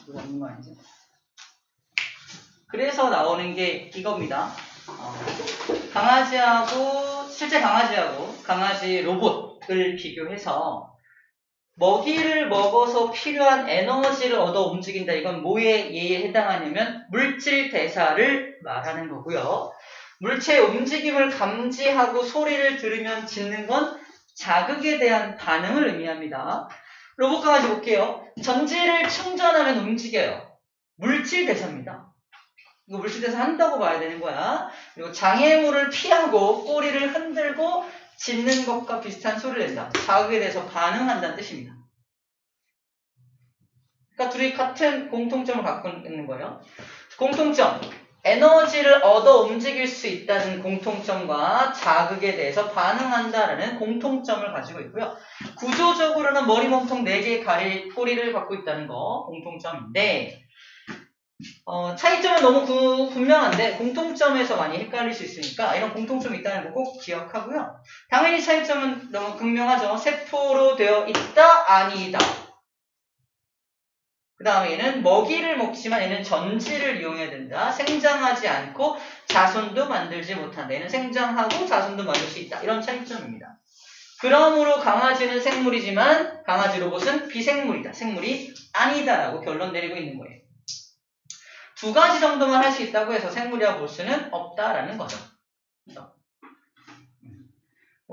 이거 없는 거 아니지? 그래서 나오는 게 이겁니다. 실제 강아지하고 강아지 로봇을 비교해서 먹이를 먹어서 필요한 에너지를 얻어 움직인다. 이건 뭐의 예에 해당하냐면 물질 대사를 말하는 거고요. 물체의 움직임을 감지하고 소리를 들으면 짖는 건 자극에 대한 반응을 의미합니다. 로봇 강아지 볼게요. 전지를 충전하면 움직여요. 물질 대사입니다. 이거 물질 대사 한다고 봐야 되는 거야. 그리고 장애물을 피하고 꼬리를 흔들고 짖는 것과 비슷한 소리를 낸다. 자극에 대해서 반응한다는 뜻입니다. 그러니까 둘이 같은 공통점을 갖고 있는 거예요. 공통점, 에너지를 얻어 움직일 수 있다는 공통점과 자극에 대해서 반응한다라는 공통점을 가지고 있고요. 구조적으로는 머리 몸통 4개의 꼬리를 갖고 있다는 거 공통점인데 차이점은 너무 분명한데 공통점에서 많이 헷갈릴 수 있으니까 이런 공통점이 있다는 거 꼭 기억하고요. 당연히 차이점은 너무 극명하죠. 세포로 되어 있다, 아니다. 그 다음에 얘는 먹이를 먹지만 얘는 전지를 이용해야 된다. 생장하지 않고 자손도 만들지 못한다. 얘는 생장하고 자손도 만들 수 있다. 이런 차이점입니다. 그러므로 강아지는 생물이지만 강아지 로봇은 비생물이다. 생물이 아니다라고 결론 내리고 있는 거예요. 2가지 정도만 할 수 있다고 해서 생물이라고 볼 수는 없다라는 거죠. 그래서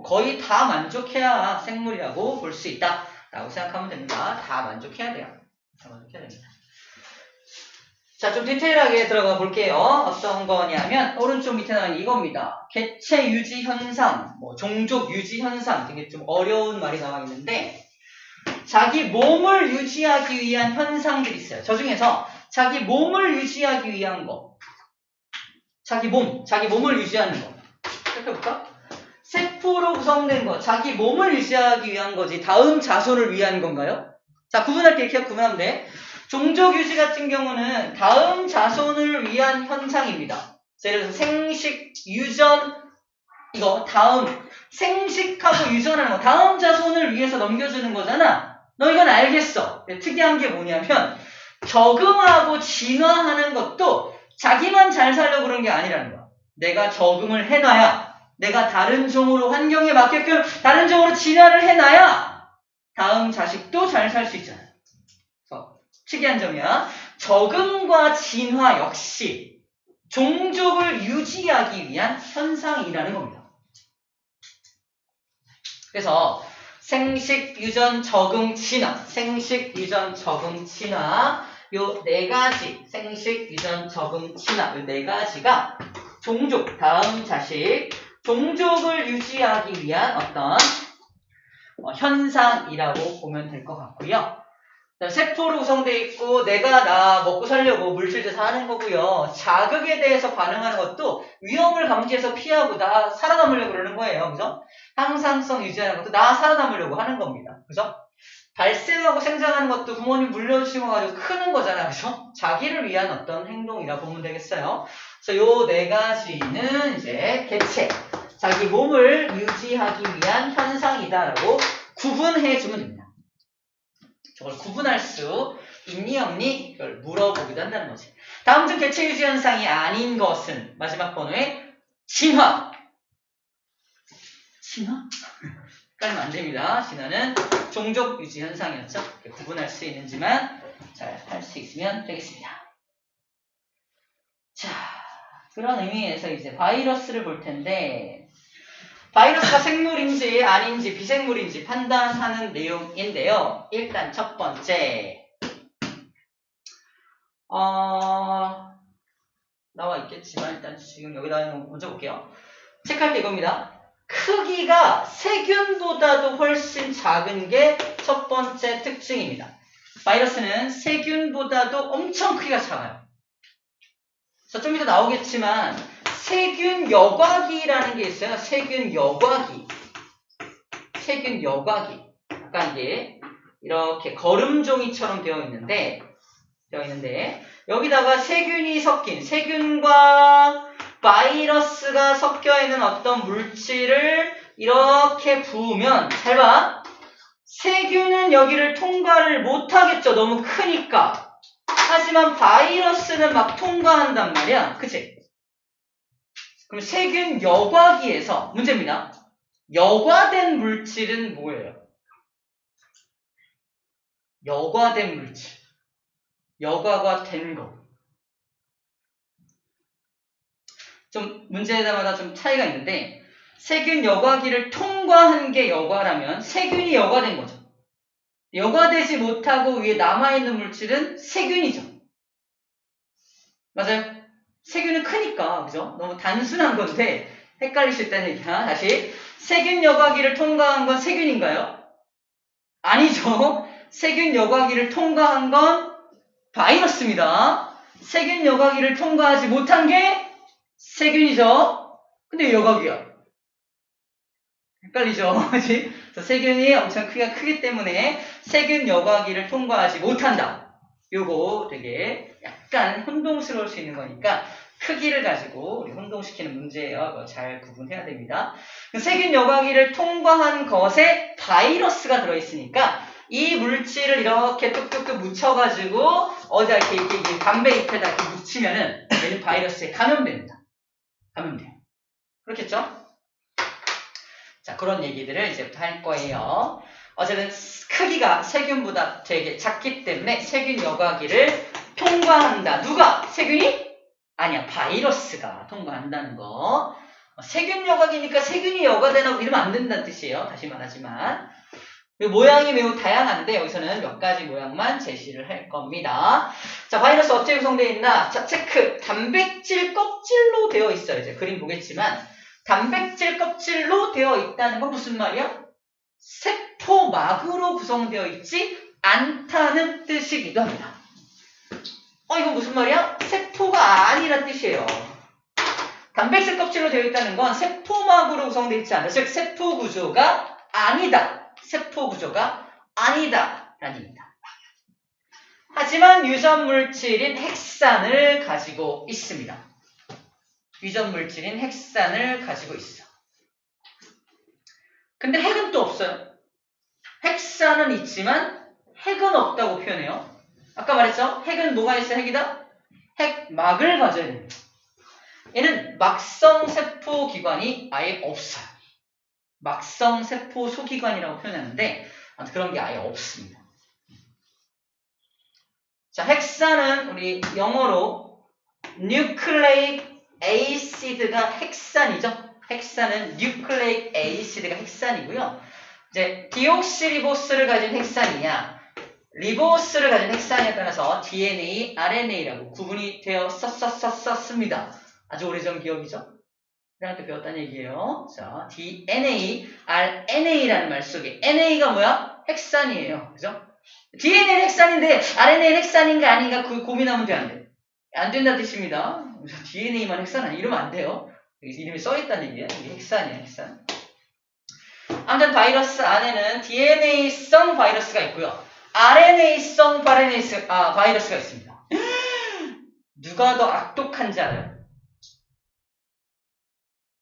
거의 다 만족해야 생물이라고 볼 수 있다라고 생각하면 됩니다. 다 만족해야 돼요. 자, 좀 디테일하게 들어가 볼게요. 어떤 거냐면 오른쪽 밑에 나오는 이겁니다. 개체 유지 현상, 종족 유지 현상 등의 좀 어려운 말이 나와 있는데 자기 몸을 유지하기 위한 현상들이 있어요. 저 중에서 자기 몸을 유지하기 위한 거, 자기 몸을 유지하는 거 살펴볼까? 세포로 구성된 거, 자기 몸을 유지하기 위한 거지 다음 자손을 위한 건가요? 자, 구분할 때 이렇게 구분하면 돼. 종족 유지 같은 경우는 다음 자손을 위한 현상입니다. 예를 들어서 생식, 유전, 이거 다음 생식하고 유전하는 거 다음 자손을 위해서 넘겨주는 거잖아. 너 이건 알겠어. 특이한 게 뭐냐면 적응하고 진화하는 것도 자기만 잘 살려고 그런 게 아니라는 거야. 내가 적응을 해놔야 내가 다른 종으로 환경에 맞게끔 다른 종으로 진화를 해놔야 다음 자식도 잘 살 수 있잖아. 그래서 특이한 점이야. 적응과 진화 역시 종족을 유지하기 위한 현상이라는 겁니다. 그래서 생식, 유전, 적응, 진화, 생식, 유전, 적응, 진화 요 4가지 생식, 유전, 적응, 진화 요 4가지가 종족, 다음 자식, 종족을 유지하기 위한 어떤 현상이라고 보면 될 것 같고요. 세포로 구성되어 있고 내가 나 먹고 살려고 물질대사 하는 거고요. 자극에 대해서 반응하는 것도 위험을 감지해서 피하고 나 살아남으려고 그러는 거예요. 그죠? 항상성 유지하는 것도 나 살아남으려고 하는 겁니다. 그죠? 발생하고 생장하는 것도 부모님 물려주신 거 가지고 크는 거잖아요. 그죠? 자기를 위한 어떤 행동이라고 보면 되겠어요. 그래서 요 4가지는 이제 개체, 자기 몸을 유지하기 위한 현상이다라고 구분해주면 됩니다. 저걸 구분할 수 있니 없니? 이걸 물어보기도 한다는 거지. 다음 중 개체 유지 현상이 아닌 것은 마지막 번호에 진화. 진화? 헷갈리면 안 됩니다. 진화는 종족 유지 현상이었죠. 구분할 수 있는지만 잘 할 수 있으면 되겠습니다. 자, 그런 의미에서 이제 바이러스를 볼 텐데 바이러스가 생물인지 아닌지 비생물인지 판단하는 내용인데요. 일단 첫 번째 나와 있겠지만 일단 지금 여기다 먼저 볼게요. 체크할 게 이겁니다. 크기가 세균보다도 훨씬 작은 게 첫 번째 특징입니다. 바이러스는 세균보다도 엄청 크기가 작아요. 좀 이따 나오겠지만 세균 여과기라는 게 있어요. 세균 여과기. 약간 이게 이렇게 거름종이처럼 되어 있는데 여기다가 세균이 섞인 세균과 바이러스가 섞여 있는 어떤 물질을 이렇게 부으면 잘 봐. 세균은 여기를 통과를 못 하겠죠. 너무 크니까. 하지만 바이러스는 막 통과한단 말이야. 그치? 그럼 세균 여과기에서 문제입니다. 여과된 물질은 뭐예요? 여과된 물질. 여과가 된 거. 좀 문제마다 좀 차이가 있는데 세균 여과기를 통과한 게 여과라면 세균이 여과된 거죠. 여과되지 못하고 위에 남아있는 물질은 세균이죠. 맞아요? 세균은 크니까, 그죠? 너무 단순한 건데 헷갈릴 수 있다는 얘기야. 다시 세균 여과기를 통과한 건 세균인가요? 아니죠. 세균 여과기를 통과한 건 바이러스입니다. 세균 여과기를 통과하지 못한 게 세균이죠. 근데 왜 여과기야? 헷갈리죠? 그치? 세균이 엄청 크기가 크기 때문에 세균 여과기를 통과하지 못한다. 요거 되게 약간 혼동스러울 수 있는 거니까 크기를 가지고 우리 혼동시키는 문제예요. 잘 구분해야 됩니다. 세균 여과기를 통과한 것에 바이러스가 들어있으니까 이 물질을 이렇게 뚝뚝뚝 묻혀가지고 어디다 이렇게 담배 잎에다 이렇게 묻히면은 얘는 바이러스에 감염됩니다. 감염돼요. 그렇겠죠? 자, 그런 얘기들을 이제부터 할 거예요. 어쨌든 크기가 세균보다 되게 작기 때문에 세균 여과기를 통과한다. 누가? 세균이? 아니야. 바이러스가 통과한다는 거. 세균 여과기니까 세균이 여과되나 이러면 안 된다는 뜻이에요. 다시 말하지만. 모양이 매우 다양한데 여기서는 몇 가지 모양만 제시를 할 겁니다. 자, 바이러스 어떻게 구성되어 있나? 자, 체크. 단백질 껍질로 되어 있어요. 이제 그림 보겠지만 단백질 껍질로 되어 있다는 건 무슨 말이야? 세포막으로 구성되어 있지 않다는 뜻이기도 합니다. 이건 무슨 말이야? 세포가 아니란 뜻이에요. 단백질 껍질로 되어 있다는 건 세포막으로 구성되어 있지 않다. 즉 세포 구조가 아니다. 세포 구조가 아니다 라는 얘기입니다. 하지만 유전 물질인 핵산을 가지고 있습니다. 유전 물질인 핵산을 가지고 있어. 근데 핵은 또 없어요. 핵산은 있지만 핵은 없다고 표현해요. 아까 말했죠? 핵은 뭐가 있어? 핵이다? 핵막을 가져야 됩니다. 얘는 막성세포 기관이 아예 없어요. 막성세포 소기관이라고 표현하는데 그런 게 아예 없습니다. 자, 핵산은 우리 영어로 nucleic acid가 핵산이죠. 핵산은 nucleic acid가 핵산이고요. 이제 디옥시리보스를 가진 핵산이냐, 리보스를 가진 핵산에 따라서 DNA, RNA라고 구분이 되어 썼습니다. 아주 오래전 기억이죠. 그럴 때 배웠다는 얘기예요. 자, DNA, RNA라는 말 속에 NA가 뭐야? 핵산이에요. 그죠? DNA는 핵산인데 RNA는 핵산인가 아닌가 고민하면 돼, 안 돼? 안 된다는 뜻입니다. DNA만 핵산 아니 이러면 안 돼요. 여기 이름이 써있다는 얘기예요. 이게 핵산이에요, 핵산. 아무튼 바이러스 안에는 DNA성 바이러스가 있고요. RNA성 바이러스가 있습니다. 누가 더 악독한지 알아요?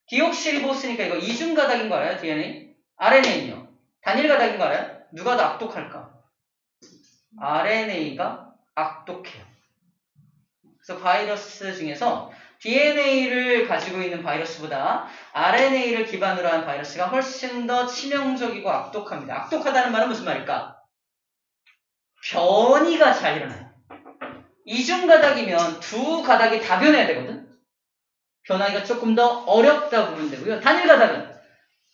디옥시리보스니까 이거 이중가닥인 거 알아요? DNA? RNA는요? 단일가닥인 거 알아요? 누가 더 악독할까? RNA가 악독해요. 그래서 바이러스 중에서 DNA를 가지고 있는 바이러스보다 RNA를 기반으로 한 바이러스가 훨씬 더 치명적이고 악독합니다. 악독하다는 말은 무슨 말일까? 변이가 잘 일어나요. 이중가닥이면 두 가닥이 다 변해야 되거든. 변하기가 조금 더 어렵다고 보면 되고요. 단일가닥은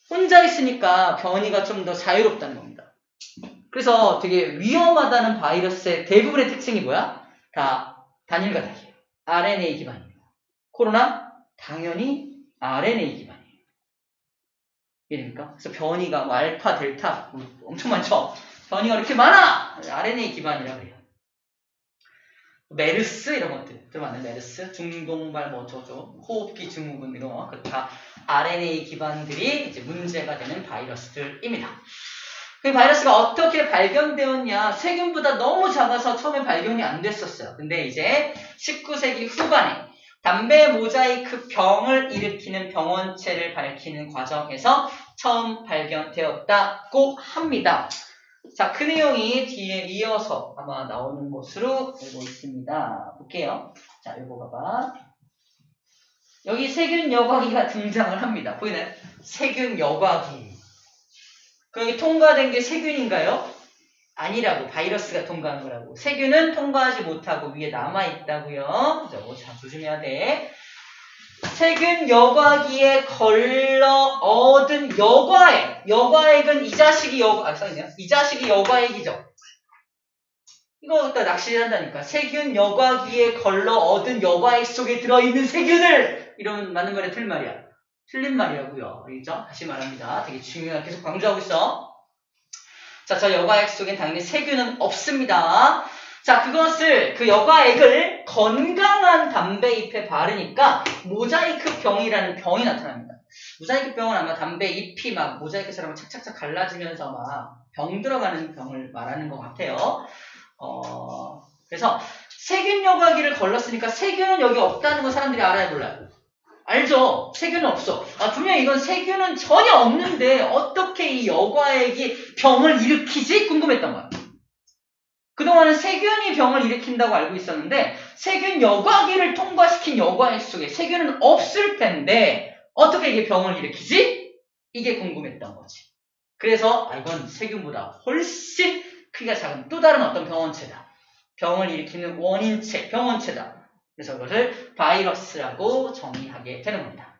혼자 있으니까 변이가 좀 더 자유롭다는 겁니다. 그래서 되게 위험하다는 바이러스의 대부분의 특징이 뭐야? 다 단일가닥이에요. RNA 기반이에요. 코로나 당연히 RNA 기반이에요. 이해됩니까? 그래서 변이가 뭐 알파, 델타 엄청 많죠? 변이가 이렇게 많아! RNA 기반이라고 해요. 메르스 이런 것들 들어봤나요? 메르스, 중동발 호흡기 증후군 이런 거 다 RNA 기반들이 이제 문제가 되는 바이러스들입니다. 그 바이러스가 어떻게 발견되었냐? 세균보다 너무 작아서 처음에 발견이 안 됐었어요. 근데 이제 19세기 후반에 담배 모자이크 병을 일으키는 병원체를 밝히는 과정에서 처음 발견되었다고 합니다. 자, 그 내용이 뒤에 이어서 아마 나오는 것으로 알고 있습니다. 볼게요. 자, 이거 봐봐. 여기 세균 여과기가 등장을 합니다. 보이나요? 세균 여과기. 그럼 여기 통과된 게 세균인가요? 아니라고. 바이러스가 통과한 거라고. 세균은 통과하지 못하고 위에 남아있다고요. 자, 조심해야 돼. 세균 여과기에 걸러 얻은 여과액. 여과액은 이 자식이 써있네요. 이 자식이 여과액이죠. 이거 갖다 낚시를 한다니까. 세균 여과기에 걸러 얻은 여과액 속에 들어있는 세균을! 이런 맞는 말이야, 틀린 말이야? 틀린 말이라고요. 알겠죠? 다시 말합니다. 되게 중요하게 계속 강조하고 있어. 자, 저 여과액 속엔 당연히 세균은 없습니다. 자, 그 여과액을 건강한 담배 잎에 바르니까 모자이크 병이라는 병이 나타납니다. 모자이크 병은 아마 담배 잎이 막 모자이크처럼 착착착 갈라지면서 막 병 들어가는 병을 말하는 것 같아요. 그래서 세균 여과기를 걸렀으니까 세균은 여기 없다는 거 사람들이 알아야 몰라요. 알죠? 세균은 없어. 분명히 이건 세균은 전혀 없는데 어떻게 이 여과액이 병을 일으키지? 궁금했던 거야. 그동안은 세균이 병을 일으킨다고 알고 있었는데 세균 여과기를 통과시킨 여과액 속에 세균은 없을 텐데 어떻게 이게 병을 일으키지? 이게 궁금했던 거지. 그래서 이건 세균보다 훨씬 크기가 작은 또 다른 어떤 병원체다. 병을 일으키는 원인체, 병원체다. 그래서 이것을 바이러스라고 정의하게 되는 겁니다.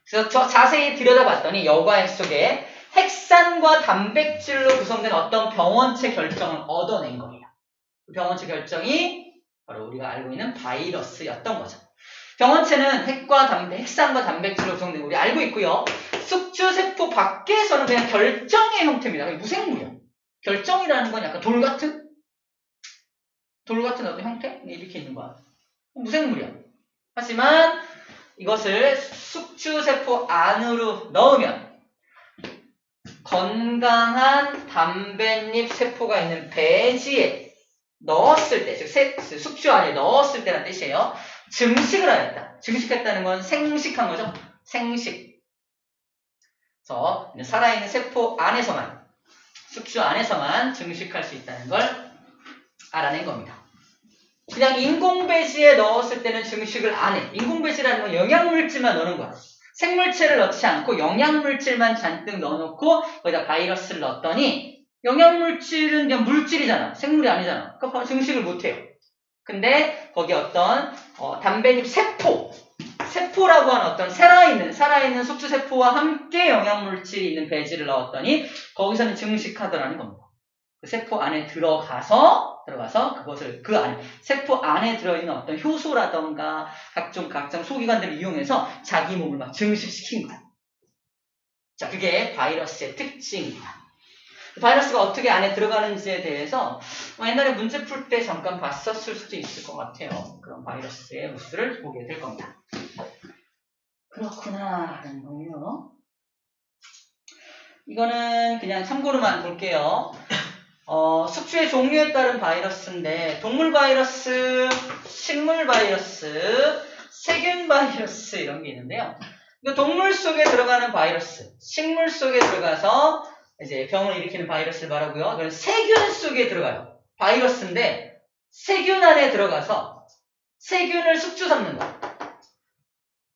그래서 자세히 들여다봤더니 여과액 속에 핵산과 단백질로 구성된 어떤 병원체 결정을 얻어낸 거예요. 그 병원체 결정이 바로 우리가 알고 있는 바이러스였던 거죠. 병원체는 핵산과 단백질로 구성된 거 우리 알고 있고요. 숙주세포 밖에서는 그냥 결정의 형태입니다. 무생물이야. 결정이라는 건 약간 돌 같은 어떤 형태? 이렇게 있는 거야. 무생물이야. 하지만 이것을 숙주세포 안으로 넣으면 건강한 담뱃잎 세포가 있는 배지에 넣었을 때, 즉 숙주 안에 넣었을 때라는 뜻이에요. 증식을 하였다. 증식했다는 건 생식한 거죠. 생식. 그래서 살아있는 세포 안에서만, 숙주 안에서만 증식할 수 있다는 걸 알아낸 겁니다. 그냥 인공배지에 넣었을 때는 증식을 안 해. 인공배지라는 건 영양물질만 넣는 거야. 생물체를 넣지 않고 영양물질만 잔뜩 넣어놓고 거기다 바이러스를 넣었더니 영양물질은 그냥 물질이잖아. 생물이 아니잖아. 그러니까 증식을 못해요. 근데 거기에 어떤 담배잎 세포라고 하는 어떤 살아있는 숙주세포와 함께 영양물질이 있는 배지를 넣었더니 거기서는 증식하더라는 겁니다. 그 세포 안에 들어가서 그것을 그 안에 세포 안에 들어있는 어떤 효소라던가 각종 소기관들을 이용해서 자기 몸을 막 증식시킨 거야. 자, 그게 바이러스의 특징입니다. 바이러스가 어떻게 안에 들어가는지에 대해서 옛날에 문제 풀 때 잠깐 봤었을 수도 있을 것 같아요. 그런 바이러스의 모습을 보게 될 겁니다. 그렇구나 하는 거예요. 이거는 그냥 참고로만 볼게요. 숙주의 종류에 따른 바이러스인데 동물 바이러스, 식물 바이러스, 세균 바이러스 이런 게 있는데요. 동물 속에 들어가는 바이러스, 식물 속에 들어가서 이제 병을 일으키는 바이러스를 말하고요. 이건 세균 속에 들어가요. 바이러스인데 세균 안에 들어가서 세균을 숙주 삼는 거야.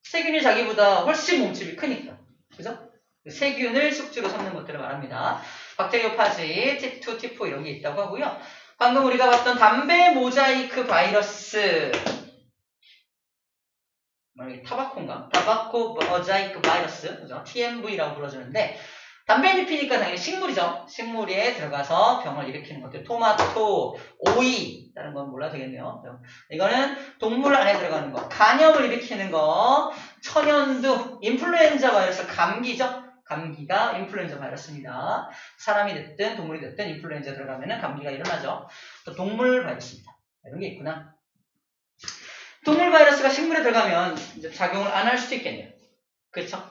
세균이 자기보다 훨씬 몸집이 크니까. 그죠? 세균을 숙주로 삼는 것들을 말합니다. 박테리오파지, T2, T4 이런 게 있다고 하고요. 방금 우리가 봤던 담배 모자이크 바이러스, 타바코인가? 타바코 모자이크 바이러스, 그죠? TMV라고 불러주는데 담배잎이니까 당연히 식물이죠. 식물에 들어가서 병을 일으키는 것들, 토마토, 오이, 다른 건 몰라도 되겠네요. 이거는 동물 안에 들어가는 거, 간염을 일으키는 거, 천연두, 인플루엔자 바이러스, 감기죠. 감기가 인플루엔자 바이러스입니다. 사람이 됐든 동물이 됐든 인플루엔자 들어가면 감기가 일어나죠. 또 동물 바이러스입니다. 이런 게 있구나. 동물 바이러스가 식물에 들어가면 이제 작용을 안 할 수도 있겠네요. 그렇죠?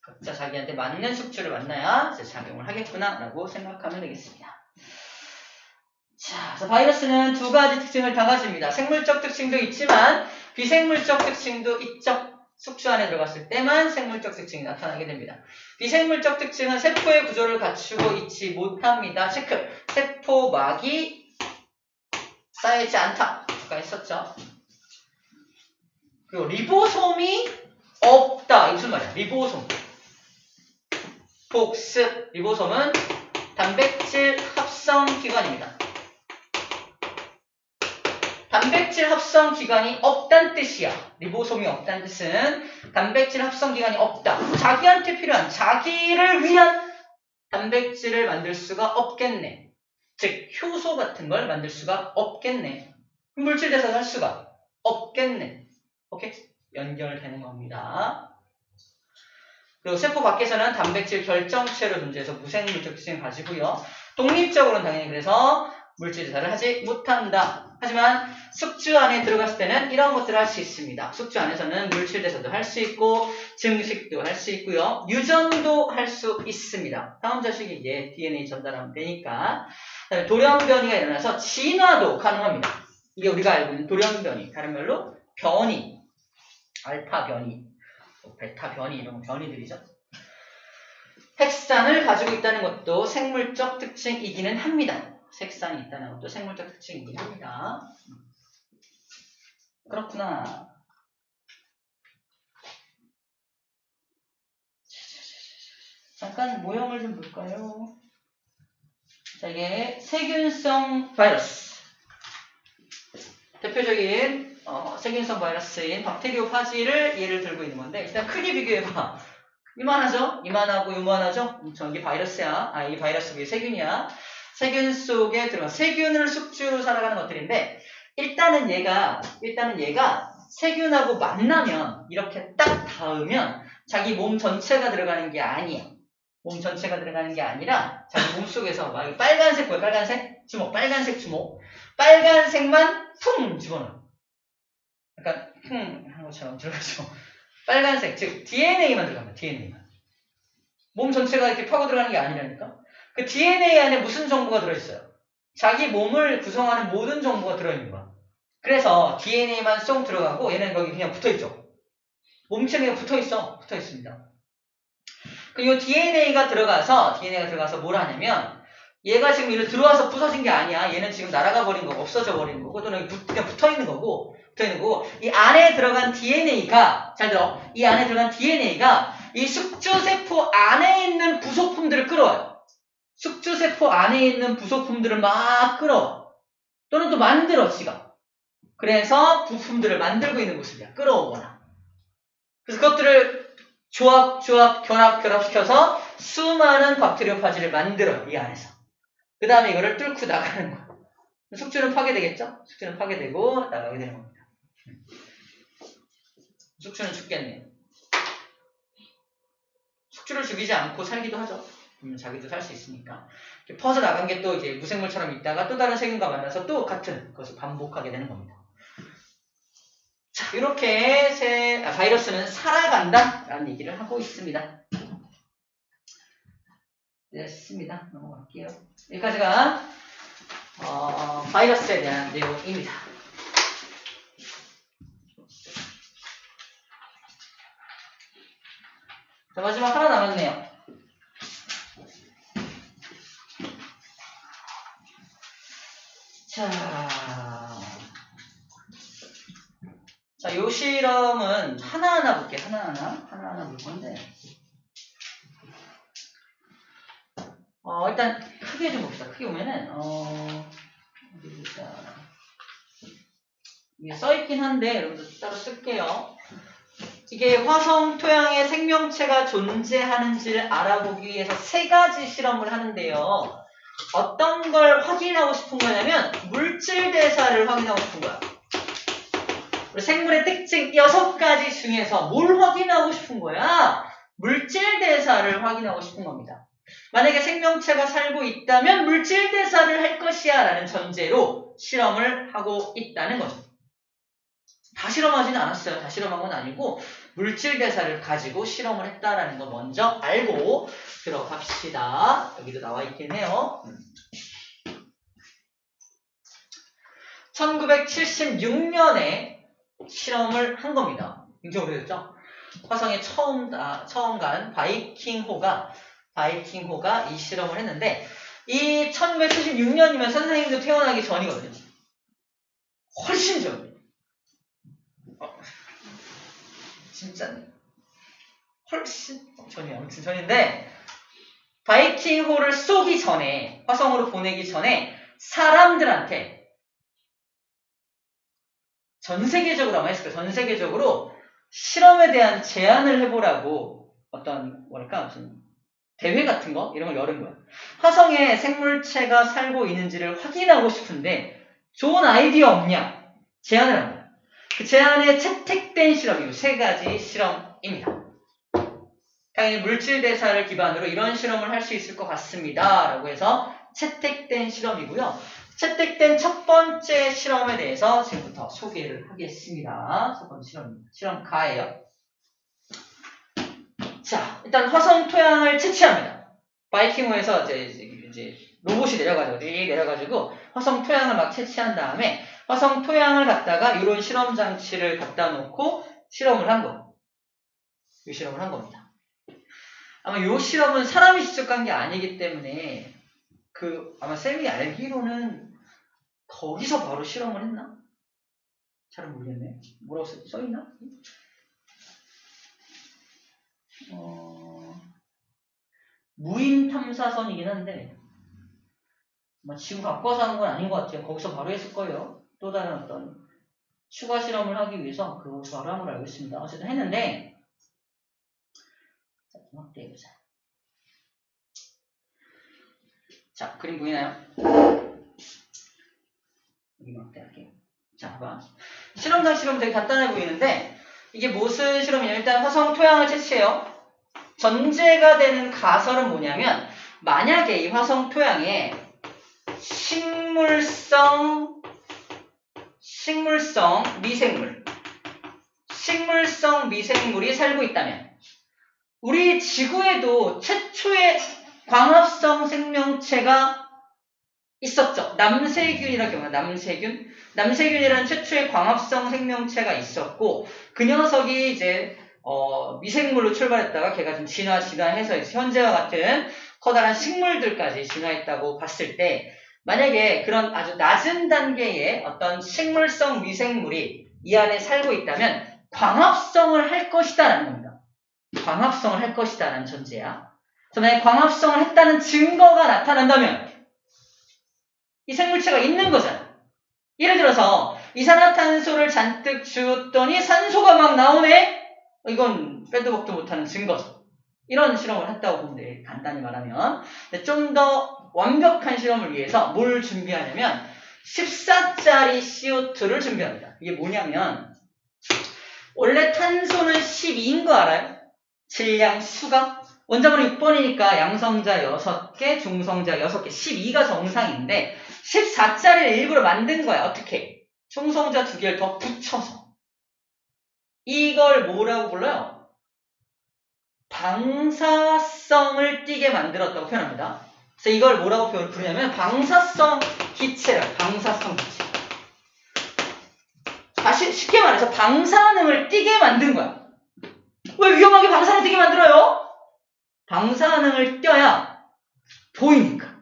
각자 자기한테 맞는 숙주를 만나야 이제 작용을 하겠구나 라고 생각하면 되겠습니다. 자, 그래서 바이러스는 두 가지 특징을 다 가집니다. 생물적 특징도 있지만 비생물적 특징도 있죠. 숙주 안에 들어갔을 때만 생물적 특징이 나타나게 됩니다. 비생물적 특징은 세포의 구조를 갖추고 있지 못합니다. 체크. 세포막이 쌓여있지 않다. 아까 했었죠. 그리고 리보솜이 없다. 이게 무슨 말이야? 리보솜. 복습. 리보솜은 단백질 합성 기관입니다. 단백질 합성 기관이 없다는 뜻이야. 리보솜이 없다는 뜻은 단백질 합성 기관이 없다. 자기한테 필요한, 자기를 위한 단백질을 만들 수가 없겠네. 즉 효소 같은 걸 만들 수가 없겠네. 물질 대사를 할 수가 없겠네. 오케이? 연결되는 겁니다. 그리고 세포 밖에서는 단백질 결정체로 존재해서 무생물적 특징을 가지고요. 독립적으로는 당연히 그래서 물질 대사를 하지 못한다. 하지만 숙주 안에 들어갔을 때는 이런 것들을 할 수 있습니다. 숙주 안에서는 물질 대사도 할 수 있고 증식도 할 수 있고요. 유전도 할 수 있습니다. 다음 자식이 이제 DNA 전달하면 되니까. 돌연변이가 일어나서 진화도 가능합니다. 이게 우리가 알고 있는 돌연변이. 다른 말로 변이, 알파 변이, 베타 변이 이런 변이들이죠. 핵산을 가지고 있다는 것도 생물적 특징이기는 합니다. 색상이 있다는 것도 생물적 특징이긴 합니다. 그렇구나. 잠깐 모형을 좀 볼까요? 자, 이게 세균성 바이러스. 대표적인 세균성 바이러스인 박테리오파지를 예를 들고 있는 건데 일단 크게 비교해봐. 이만하죠? 이만하고 요만하죠? 이게 바이러스야. 이 바이러스 이게 세균이야. 세균 속에 들어가 세균을 숙주로 살아가는 것들인데 일단은 얘가 세균하고 만나면 이렇게 딱 닿으면 자기 몸 전체가 들어가는 게 아니야. 몸 전체가 들어가는 게 아니라 자기 몸 속에서 막 빨간색 뭐야? 빨간색 주먹, 빨간색 주먹, 빨간색만 퉁 집어넣어. 약간 한 것처럼 들어가죠. 빨간색 즉 DNA만 들어갑니다. DNA만. 몸 전체가 이렇게 파고 들어가는 게 아니라니까. 그 DNA 안에 무슨 정보가 들어있어요? 자기 몸을 구성하는 모든 정보가 들어있는 거야. 그래서 DNA만 쏙 들어가고 얘는 거기 그냥 붙어있죠. 몸체에 그냥 붙어있습니다. 그리고 DNA가 들어가서 뭘 하냐면 얘가 지금 이리 들어와서 부서진 게 아니야. 얘는 지금 날아가 버린 거고 없어져 버린 거고 또는 그냥 붙어있는 거고 이 안에 들어간 DNA가 잘 들어. 이 안에 들어간 DNA가 이 숙주세포 안에 있는 부속품들을 끌어와요. 숙주세포 안에 있는 부속품들을 막 끌어와. 또는 또 만들어, 지가. 그래서 부품들을 만들고 있는 모습이야. 끌어오거나. 그래서 그것들을 결합시켜서 수많은 박테리오파지를 만들어, 이 안에서. 그 다음에 이거를 뚫고 나가는 거야. 숙주는 파괴되겠죠? 숙주는 파괴되고 나가게 되는 겁니다. 숙주는 죽겠네요. 숙주를 죽이지 않고 살기도 하죠. 자기도 살 수 있으니까. 퍼져 나간 게 또 이제 무생물처럼 있다가 또 다른 세균과 만나서 또 같은 것을 반복하게 되는 겁니다. 자, 이렇게 바이러스는 살아간다 라는 얘기를 하고 있습니다. 됐습니다. 넘어갈게요. 여기까지가 바이러스에 대한 내용입니다. 자, 마지막 하나 남았네요. 자, 요 실험은 하나하나 볼게요. 하나하나 볼 건데. 일단 크게 좀 봅시다. 크게 보면은 어디 보자. 이게 써있긴 한데 여러분들 따로 쓸게요. 이게 화성 토양에 생명체가 존재하는지를 알아보기 위해서 3가지 실험을 하는데요. 어떤 걸 확인하고 싶은 거냐면 물질 대사를 확인하고 싶은 거야. 우리 생물의 특징 6가지 중에서 뭘 확인하고 싶은 거야? 물질 대사를 확인하고 싶은 겁니다. 만약에 생명체가 살고 있다면 물질 대사를 할 것이야 라는 전제로 실험을 하고 있다는 거죠. 다 실험하지는 않았어요. 다 실험한 건 아니고 물질 대사를 가지고 실험을 했다라는 거 먼저 알고 들어갑시다. 여기도 나와 있긴 해요. 1976년에 실험을 한 겁니다. 굉장히 오래됐죠? 화성에 처음 간 바이킹호가 이 실험을 했는데, 이 1976년이면 선생님도 태어나기 전이거든요. 훨씬 전. 진짜 훨씬 전이에요. 아무튼 전인데, 바이킹호를 쏘기 전에, 화성으로 보내기 전에 사람들한테 전 세계적으로 아마 했을 거예요. 전 세계적으로 실험에 대한 제안을 해보라고 어떤 뭐랄까 무슨 대회 같은 거 이런 걸 열은 거예요. 화성에 생물체가 살고 있는지를 확인하고 싶은데 좋은 아이디어 없냐? 제안을 합니다. 그 제안에 채택된 실험이 3가지 실험입니다. 당연히 물질 대사를 기반으로 이런 실험을 할 수 있을 것 같습니다. 라고 해서 채택된 실험이고요. 채택된 첫 번째 실험에 대해서 지금부터 소개를 하겠습니다. 첫 번째 실험입니다. 실험 가예요. 자, 일단 화성 토양을 채취합니다. 바이킹호에서 이제 로봇이 내려가지고 화성 토양을 막 채취한 다음에 화성 토양을 갖다가 이런 실험 장치를 갖다 놓고 실험을 한 거예요. 이 실험을 한 겁니다. 아마 이 실험은 사람이 직접 간 게 아니기 때문에 아마 쌤이 알기로는 거기서 바로 실험을 했나? 잘 모르겠네. 뭐라고 써있나? 무인 탐사선이긴 한데 지구 바꿔서 하는 건 아닌 것 같아요. 거기서 바로 했을 거예요. 또 다른 어떤 추가 실험을 하기 위해서 그것을 바로 한 걸 알고 있습니다. 어쨌든 했는데, 자, 좀 확대해보자. 자, 그림 보이나요? 여기 확대할게요. 자, 봐봐. 실험장 실험 되게 간단해 보이는데, 이게 무슨 실험이냐면, 일단 화성 토양을 채취해요. 전제가 되는 가설은 뭐냐면, 만약에 이 화성 토양에 식물성 미생물이 살고 있다면, 우리 지구에도 최초의 광합성 생명체가 있었죠. 남세균이라고 합니다. 남세균이라는 최초의 광합성 생명체가 있었고, 그 녀석이 이제 미생물로 출발했다가 걔가 좀 진화해서 현재와 같은 커다란 식물들까지 진화했다고 봤을 때, 만약에 그런 아주 낮은 단계의 어떤 식물성 미생물이 이 안에 살고 있다면 광합성을 할 것이다라는 겁니다. 광합성을 할 것이다라는 전제야. 그래서 만약에 광합성을 했다는 증거가 나타난다면 이 생물체가 있는 거잖아. 예를 들어서 이산화탄소를 잔뜩 주었더니 산소가 막 나오네? 이건 빼도 박도 못하는 증거죠. 이런 실험을 했다고 보면 돼. 간단히 말하면. 좀 더 완벽한 실험을 위해서 뭘 준비하냐면 14짜리 CO2를 준비합니다. 이게 뭐냐면, 원래 탄소는 12인 거 알아요? 질량 수가? 원자번호 6번이니까 양성자 6개, 중성자 6개, 12가 정상인데 14짜리를 일부러 만든 거야. 어떻게? 중성자 2개를 더 붙여서. 이걸 뭐라고 불러요? 방사성을 띠게 만들었다고 표현합니다. 그래서 이걸 뭐라고 부르냐면 방사성 기체라. 방사성 기체. 다시 쉽게 말해서 방사능을 띠게 만든 거야. 왜 위험하게 방사능 띠게 만들어요? 방사능을 띄어야 보이니까.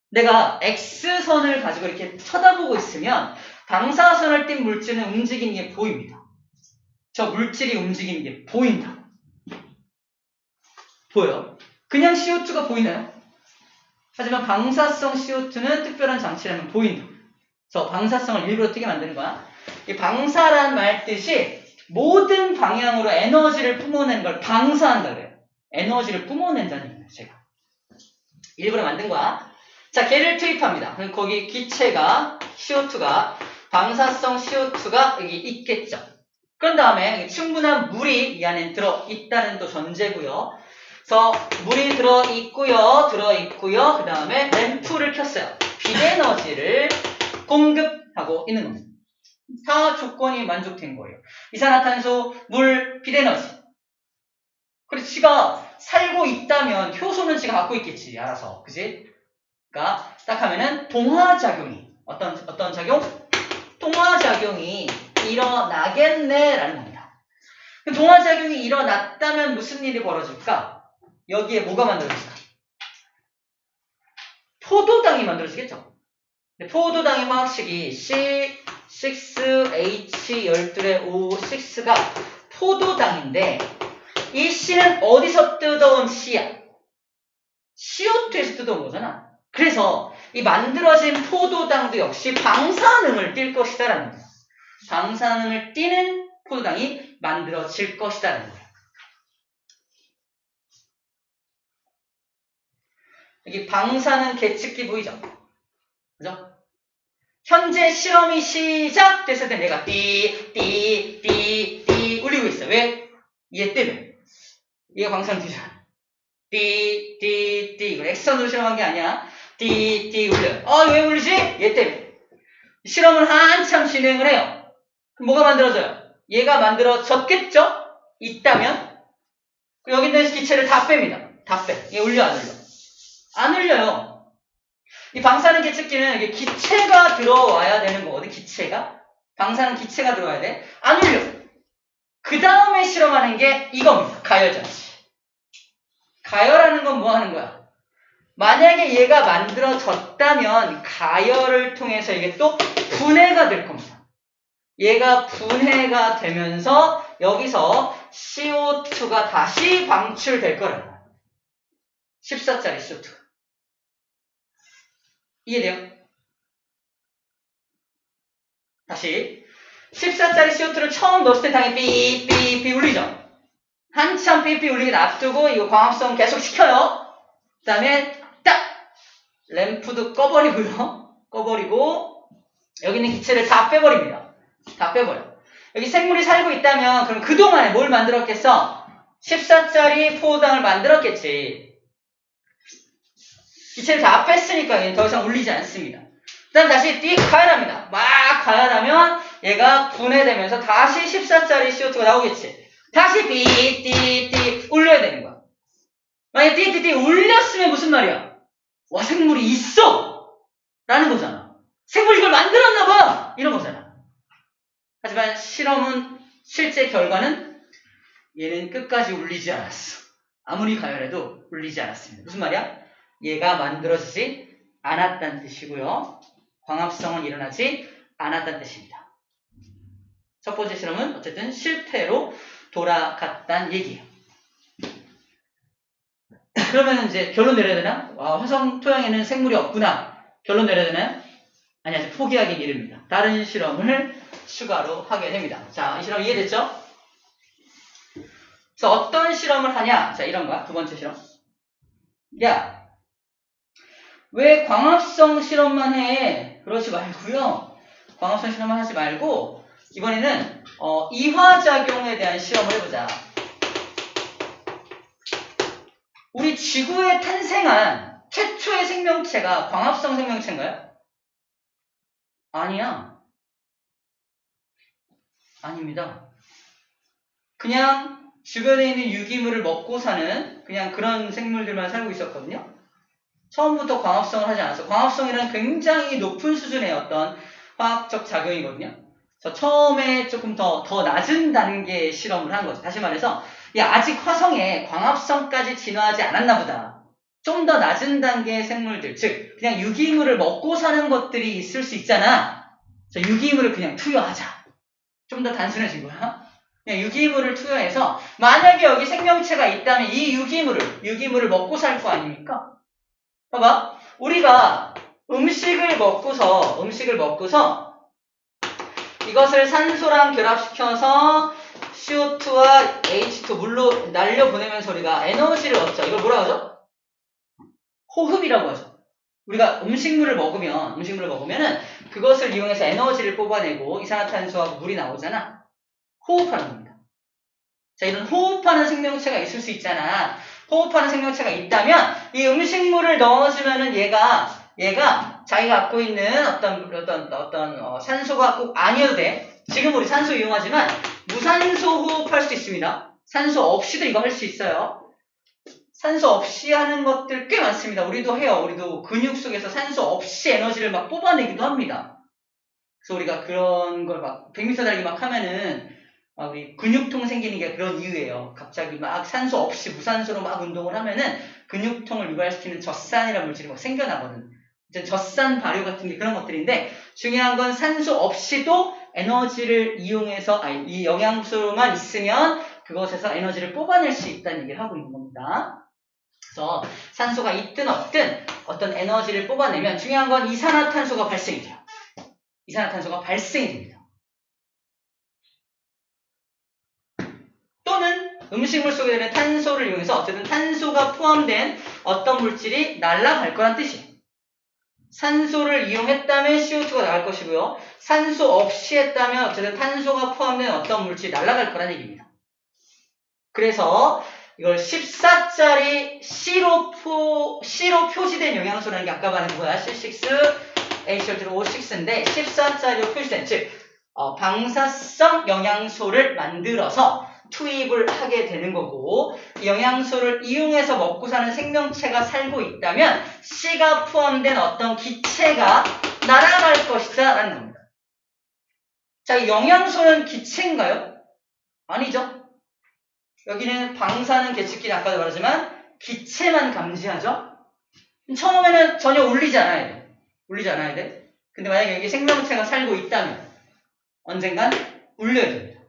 내가 X선을 가지고 이렇게 쳐다보고 있으면 방사선을 띈 물질은 움직이는 게 보입니다. 저 물질이 움직이는 게 보인다. 보여요? 그냥 CO2가 보이나요? 하지만 방사성 CO2는 특별한 장치라면 보인다. 그래서 방사성을 일부러 띄게 만드는 거야. 이 방사란 말 뜻이 모든 방향으로 에너지를 뿜어내는 걸 방사한다 그래요. 에너지를 뿜어낸다는 얘기예요, 제가. 일부러 만든 거야. 자, 걔를 투입합니다. 그럼 거기 기체가, CO2가, 방사성 CO2가 여기 있겠죠. 그런 다음에 충분한 물이 이 안에 들어있다는 또 전제고요. 그래서 물이 들어있고요. 그 다음에 램프를 켰어요. 빛에너지를 공급하고 있는 겁니다. 다 조건이 만족된 거예요. 이산화탄소, 물, 빛에너지. 그래서 지가 살고 있다면 효소는 지가 갖고 있겠지. 알아서. 그지? 그러니까 딱 하면은 동화작용이 어떤 작용? 동화작용이 일어나겠네라는 겁니다. 동화작용이 일어났다면 무슨 일이 벌어질까? 여기에 뭐가 만들어질까? 포도당이 만들어지겠죠. 포도당의 화학식이 C6H12O6가 포도당인데 이 C는 어디서 뜯어온 C야? CO2에서 뜯어온 거잖아. 그래서 이 만들어진 포도당도 역시 방사능을 띌 것이다라는 거야. 방사능을 띠는 포도당이 만들어질 것이다라는 거야. 여기 방사능 계측기 보이죠? 그죠? 현재 실험이 시작됐을 때 내가 띠 울리고 있어. 왜? 얘 때문에. 얘가 방사능 띠잖아. 띠 이거 액션으로 실험한 게 아니야. 띠 울려요. 왜 울리지? 얘 때문에. 실험을 한참 진행을 해요. 그럼 뭐가 만들어져요? 얘가 만들어졌겠죠? 있다면? 여기 있는 기체를 다 뺍니다. 다 빼. 얘 울려 안 울려? 안 울려요. 이 방사능 계측기는 이게 기체가 들어와야 되는 거거든. 기체가. 방사능 기체가 들어와야 돼. 안 울려. 그 다음에 실험하는 게 이겁니다. 가열장치. 가열하는 건 뭐 하는 거야? 만약에 얘가 만들어졌다면 가열을 통해서 이게 또 분해가 될 겁니다. 얘가 분해가 되면서 여기서 CO2가 다시 방출될 거라는 거야. 14짜리 CO2. 이해돼요? 다시 14짜리 CO2를 처음 넣었을 때 당연히 삐 울리죠? 한참 삐 울리게 놔두고 이거 광합성 계속 시켜요. 그 다음에 딱 램프도 꺼버리고 여기 있는 기체를 다 빼버립니다. 다 빼버려. 여기 생물이 살고 있다면 그럼 그동안에 뭘 만들었겠어? 14짜리 포도당을 만들었겠지. 기체를 다 뺐으니까 얘는 더 이상 울리지 않습니다. 그 다음 다시 띡 가열합니다. 막 가열하면 얘가 분해되면서 다시 14짜리 CO2가 나오겠지. 다시 띠 울려야 되는 거야. 만약에 띠 울렸으면 무슨 말이야? 와, 생물이 있어! 라는 거잖아. 생물이 이걸 만들었나 봐! 이런 거잖아. 하지만 실제 결과는 얘는 끝까지 울리지 않았어. 아무리 가열해도 울리지 않았습니다. 무슨 말이야? 얘가 만들어지지 않았다는 뜻이고요. 광합성은 일어나지 않았다는 뜻입니다. 첫 번째 실험은 어쨌든 실패로 돌아갔다는 얘기예요. 그러면 이제 결론 내려야 되나? 화성 토양에는 생물이 없구나. 결론 내려야 되나요? 아니, 아직 포기하긴 이릅니다. 다른 실험을 추가로 하게 됩니다. 자, 이 실험 이해됐죠? 그래서 어떤 실험을 하냐? 자, 이런 거야. 두 번째 실험. 야, 왜 광합성 실험만 해? 그러지 말고요. 광합성 실험만 하지 말고 이번에는 이화작용에 대한 실험을 해보자. 우리 지구에 탄생한 최초의 생명체가 광합성 생명체인가요? 아니야. 아닙니다. 그냥 주변에 있는 유기물을 먹고 사는 그냥 그런 생물들만 살고 있었거든요. 처음부터 광합성을 하지 않았어. 광합성이란 굉장히 높은 수준의 어떤 화학적 작용이거든요. 그래서 처음에 조금 더 낮은 단계의 실험을 한 거죠. 다시 말해서 아직 화성에 광합성까지 진화하지 않았나 보다. 좀 더 낮은 단계의 생물들, 즉 그냥 유기물을 먹고 사는 것들이 있을 수 있잖아. 그래서 유기물을 그냥 투여하자. 좀 더 단순해진 거야. 그냥 유기물을 투여해서 만약에 여기 생명체가 있다면 이 유기물을 먹고 살 거 아닙니까? 봐봐. 우리가 음식을 먹고서 이것을 산소랑 결합시켜서 CO2와 H2 물로 날려보내면서 우리가 에너지를 얻죠. 이걸 뭐라고 하죠? 호흡이라고 하죠. 우리가 음식물을 먹으면은 그것을 이용해서 에너지를 뽑아내고 이산화탄소하고 물이 나오잖아. 호흡하는 겁니다. 자, 이런 호흡하는 생명체가 있을 수 있잖아. 호흡하는 생명체가 있다면 이 음식물을 넣어주면은 얘가 자기가 갖고 있는 어떤 산소가 꼭 아니어도 돼. 지금 우리 산소 이용하지만 무산소 호흡할 수 있습니다. 산소 없이도 이거 할 수 있어요. 산소 없이 하는 것들 꽤 많습니다. 우리도 해요. 우리도 근육 속에서 산소 없이 에너지를 막 뽑아내기도 합니다. 그래서 우리가 그런 걸 막 100m 달리기 막 하면은 우리 근육통 생기는 게 그런 이유예요. 갑자기 막 산소 없이 무산소로 막 운동을 하면은 근육통을 유발시키는 젖산이라는 물질이 막 생겨나거든. 이제 젖산 발효 같은 게 그런 것들인데 중요한 건 산소 없이도 에너지를 이용해서 이 영양소만 있으면 그것에서 에너지를 뽑아낼 수 있다는 얘기를 하고 있는 겁니다. 그래서 산소가 있든 없든 어떤 에너지를 뽑아내면 중요한 건 이산화탄소가 발생이 돼요. 이산화탄소가 발생이 됩니다. 또는 음식물 속에 들어있는 탄소를 이용해서 어쨌든 탄소가 포함된 어떤 물질이 날아갈 거란 뜻이에요. 산소를 이용했다면 CO2가 나갈 것이고요. 산소 없이 했다면 어쨌든 탄소가 포함된 어떤 물질이 날아갈 거란 얘기입니다. 그래서 이걸 14짜리 C로 표시된 영양소라는 게 아까 말한 거야. C6, H12O6인데 14짜리로 표시된, 즉 방사성 영양소를 만들어서 투입을 하게 되는 거고 이 영양소를 이용해서 먹고 사는 생명체가 살고 있다면 C가 포함된 어떤 기체가 날아갈 것이다 라는 겁니다. 자, 이 영양소는 기체인가요? 아니죠. 여기는 방사능 계측기는 아까도 말하지만 기체만 감지하죠. 처음에는 전혀 울리지 않아야 돼. 울리지 않아야 돼. 근데 만약에 여기 생명체가 살고 있다면 언젠간 울려야 됩니다.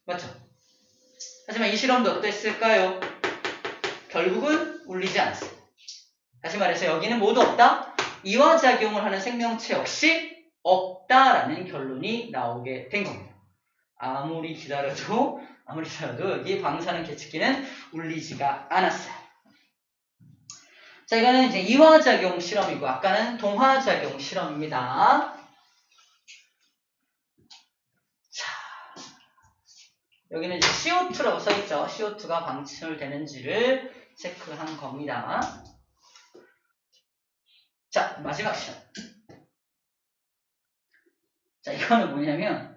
맞죠? 하지만 이 실험도 어땠을까요? 결국은 울리지 않았어요. 다시 말해서 여기는 모두 없다. 이화작용을 하는 생명체 역시 없다라는 결론이 나오게 된 겁니다. 아무리 기다려도 여기 방사능 계측기는 울리지가 않았어요. 자, 이거는 이제 이화작용 실험이고 아까는 동화작용 실험입니다. 여기는 이제 CO2라고 써있죠. CO2가 방출되는지를 체크한 겁니다. 자, 마지막 시험. 자, 이거는 뭐냐면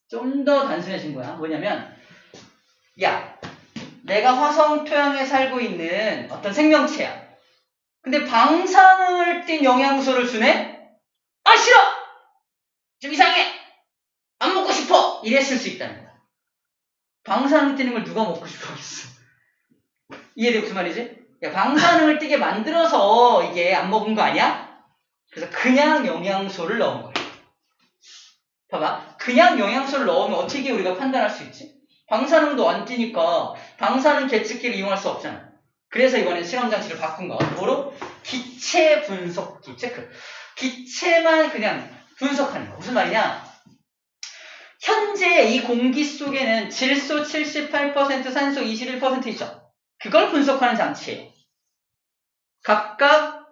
좀 더 단순해진 거야. 뭐냐면 야, 내가 화성 토양에 살고 있는 어떤 생명체야. 근데 방사능을 띤 영양소를 주네? 아, 싫어! 좀 이상해! 안 먹고 싶어! 이랬을 수 있다는 거야. 방사능 띄는 걸 누가 먹고 싶어 하겠어? 이해돼? 무슨 말이지? 야, 방사능을 띄게 만들어서 이게 안 먹은 거 아니야? 그래서 그냥 영양소를 넣은 거야. 봐봐. 그냥 영양소를 넣으면 어떻게 우리가 판단할 수 있지? 방사능도 안 띄니까 방사능 계측기를 이용할 수 없잖아. 그래서 이번에 실험장치를 바꾼 거. 뭐로? 기체 분석기. 체크. 기체만 그냥 분석하는 거. 무슨 말이냐? 현재 이 공기 속에는 질소 78%, 산소 21% 있죠. 그걸 분석하는 장치예요. 각각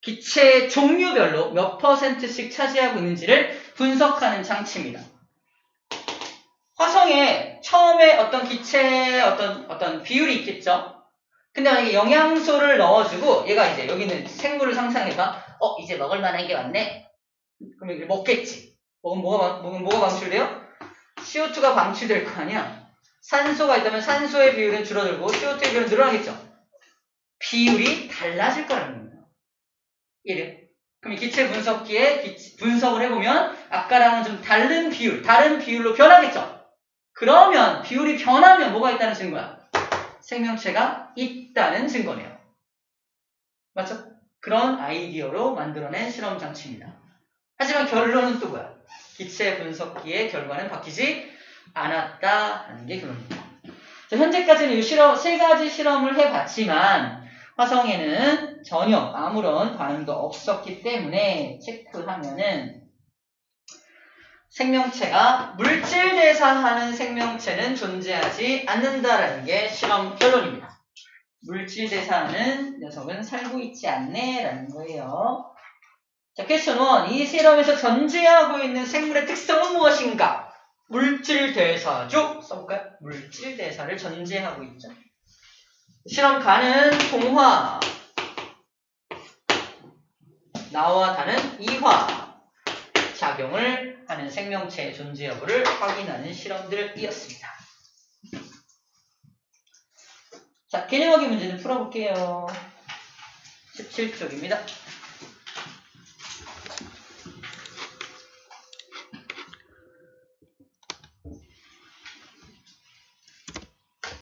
기체의 종류별로 몇 %씩 차지하고 있는지를 분석하는 장치입니다. 화성에 처음에 어떤 기체의 어떤 비율이 있겠죠. 근데 만약에 영양소를 넣어주고 얘가 이제 여기는 생물을 상상해봐. 이제 먹을 만한 게 왔네. 그럼 이게 먹겠지. 먹으면 뭐가 방출돼요? CO2가 방출될 거 아니야. 산소가 있다면 산소의 비율은 줄어들고 CO2의 비율은 늘어나겠죠. 비율이 달라질 거라는 겁니다. 이래. 그럼 이 기체 분석기에 분석을 해보면 아까랑은 좀 다른 비율로 변하겠죠. 그러면 비율이 변하면 뭐가 있다는 증거야? 생명체가 있다는 증거네요. 맞죠? 그런 아이디어로 만들어낸 실험 장치입니다. 하지만 결론은 또 뭐야? 기체 분석기의 결과는 바뀌지 않았다는 게 결론입니다. 현재까지는 이 실험, 3가지 실험을 해봤지만 화성에는 전혀 아무런 반응도 없었기 때문에 체크하면은 생명체가 물질 대사하는 생명체는 존재하지 않는다라는 게 실험 결론입니다. 물질 대사하는 녀석은 살고 있지 않네라는 거예요. 자, 퀘스천 1. 이 실험에서 존재하고 있는 생물의 특성은 무엇인가? 물질 대사죠. 써볼까요? 물질 대사를 전제하고 있죠. 실험 가는 동화, 나와 다른 이화 작용을 하는 생명체의 존재 여부를 확인하는 실험들이었습니다. 자, 개념하기 문제는 풀어볼게요. 17쪽입니다.